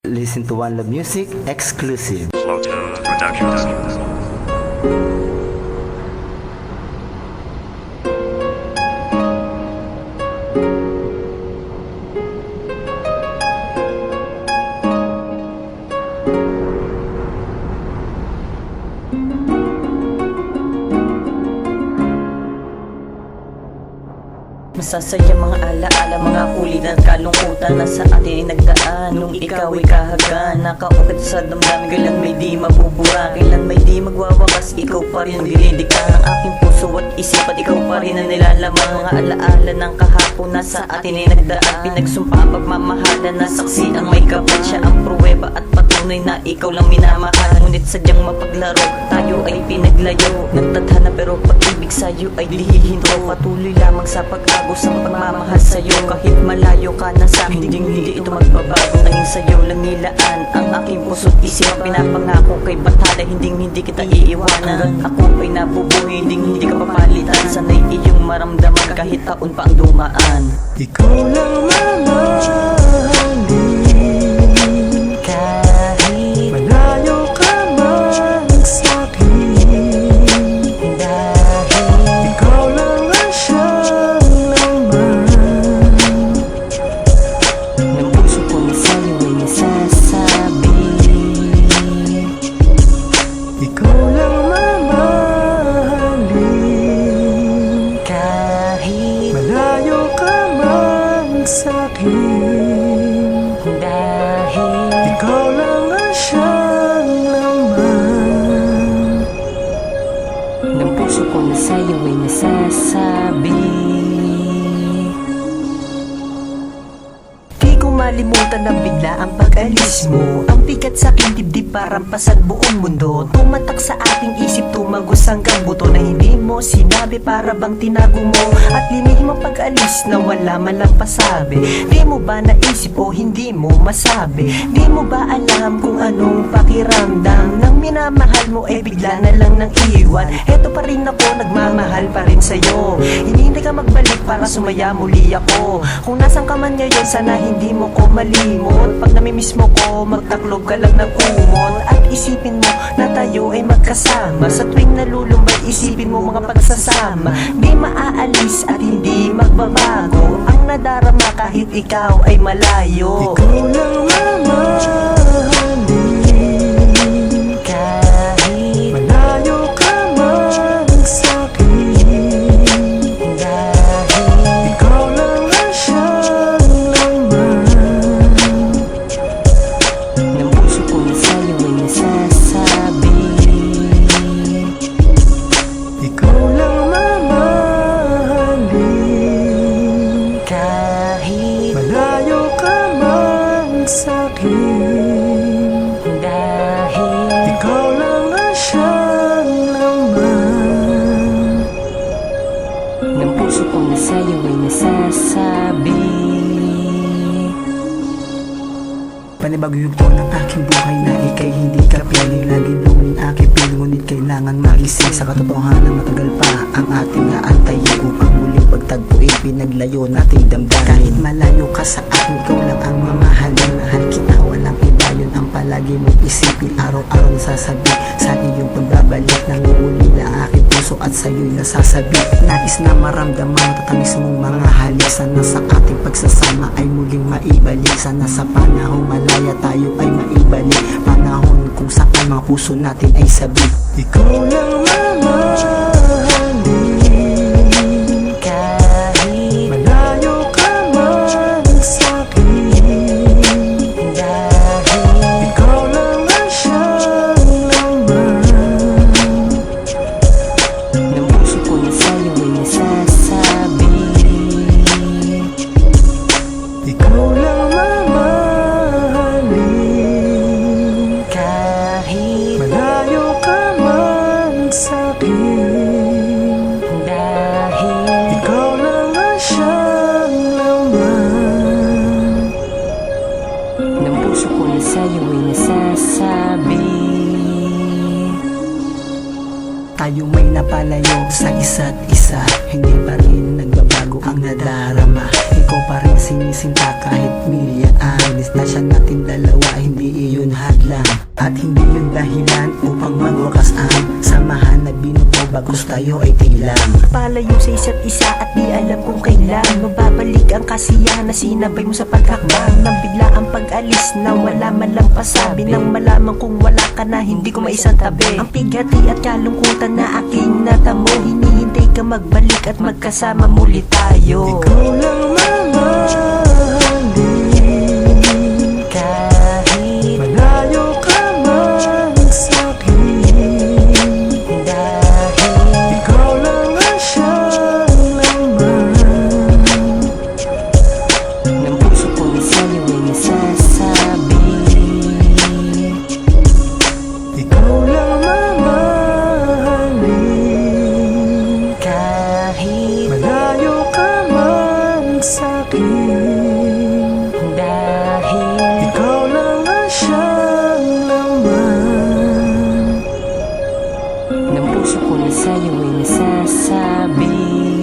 Listen to One Love Music exclusive. Flowtone Productions. Masasaya mga alaala, mga kulit at kalungkutan na sa atin ay nagdaan. Nung ikaw ay kahagan, nakaukit sa damdamin. Kailan may di mabubura, kailan may di magwawakas. Ikaw pa rin ang dinidikta ng aking puso at isip, at ikaw pa rin ang nilalamang. Mga alaala ng kahapon na sa atin ay nagdaan. Pinagsumpa ang pagmamahalan na saksi ang may kapal. Siya ang pruweba at patunay na ikaw lang minamahal. Ngunit sadyang mapaglaro, tayo ay pinaglayo. Nagtadhana pero pag-ibig sa'yo ay lihihinto. Patuloy lamang sa pag-agos ang pagmamahal sa'yo. Kahit malayo ka na sa akin, hindi ito magbabago. Tanging sa'yo lang nilaan ang aking puso't isip. Pinapangako kay Bathala, hindi kita iiwanan. Hanggat ako ay nabubuhay, hindi ka papalitan. Sana'y iyong maramdaman kahit taon pa ang dumaan. Ikaw lang mamahalin, Kahit malayo ka man sa'kin. dahil Ikaw lang ang siyang laman. ng puso ko na sa'yo ay nasasabi. Ikaw lang mamahalin, Kahit malayo ka man sa'kin. dahil Ikaw lang ang siyang laman. ng puso ko na sa'yo ay nasasabi. Di ko malimutan ng bigla ang pag-alis mo. Ang bigat sa aking dibdib parang pasag buong mundo. Tumatak sa aking isip, tumagos hanggang buto. Na hindi mo sinabi, para bang tinago mo. At linihim ang pag-alis na wala man lang pasabi. Di mo ba naisip o hindi mo masabi? Di mo ba alam kung anong pakiramdam nang minamahal mo ay bigla na lang nang iwan? Heto pa rin ako, nagmamahal pa rin sa'yo. Hindi ka magbalik para sumaya muli ako. Kung nasan ka man ngayon, sana hindi mo ko malimot. Pag namimiss mo ko, magtaklob ka lang ng umot. At isipin mo na tayo ay magkasama. Sa tuwing nalulumbay, isipin mo mga pagsasama. Di maaalis at hindi magbabago ang nadarama kahit ikaw ay malayo. Ikaw lang mamahalin, Kahit malayo ka man sa'kin. dahil Ikaw lang ang siyang laman. ng puso ko na sa'yo ay nasasabi. Ikaw lang mamahalin, Kahit malayo ka man sa'kin. dahil Ikaw lang ang siyang laman. ng puso ko na sa'yo ay nasasabi. Panibago yung tono ng aking buhay na ikay hindi ka piling. Laging lungin aking piling, ngunit kailangan magising sa katotohanan. Matagal pa ang ating naantayin upang muling pagtagpuin. Pinaglayo nating damdamin. Kahit malayo ka sa akin, ikaw lang ang mamahalin. Mahal kita, walang iba, yun ang palagi mong isipin. Araw-araw nasasabi sa iyong pagbabalik. Nanguuli na aking puso at sa'yo'y nasasabi. Nais na maramdaman matatamis mong mga halik. Sana sa ating pagsasama ay muling maibalik. Sana sa panahong malaya tayo ay maibalik. Panahon kung saan mga puso natin ay sabik. Ikaw lang mamahalin, Kahit malayo ka man sa'kin. dahil Ikaw lang ang siyang laman. ng puso ko na sa'yo ay nasasabi. Ikaw lang mamahalin, Kahit malayo ka man sa'kin. dahil Ikaw lang ang siyang laman. ng puso ko na sa'yo ay nasasabi. Tayo may napalayo sa isa't isa. Hindi pa rin nagbabago ang nadarama. Ikaw parang sinisinta kahit milyan ang distansya natin dalawa, hindi iyon hadlang. At hindi yun dahilan upang magwakas ang samahan na binuo bagos tayo ay tiglang. Palayo sa isa't isa at di alam kung kailan mababalik ang kasiyahan na sinabay mo sa paghakbang. Nang bigla ang pag-alis na wala man lang pasabi, nang malaman kung wala ka na hindi ko maisang tabi. Ang pigati at kalungkutan na aking natamo, hinihintay ka magbalik at magkasama muli tayo. Ikaw lang mamahalin, Kahit malayo ka man sa'kin, dahil ikaw lang ang siyang laman ng puso ko ni sa'yo ay nasasabi. ikaw lang mamahalin, Kahit malayo ka man sa'kin, dahil ikaw lang ang siyang laman ng puso ko na sa'yo ay nasasabi.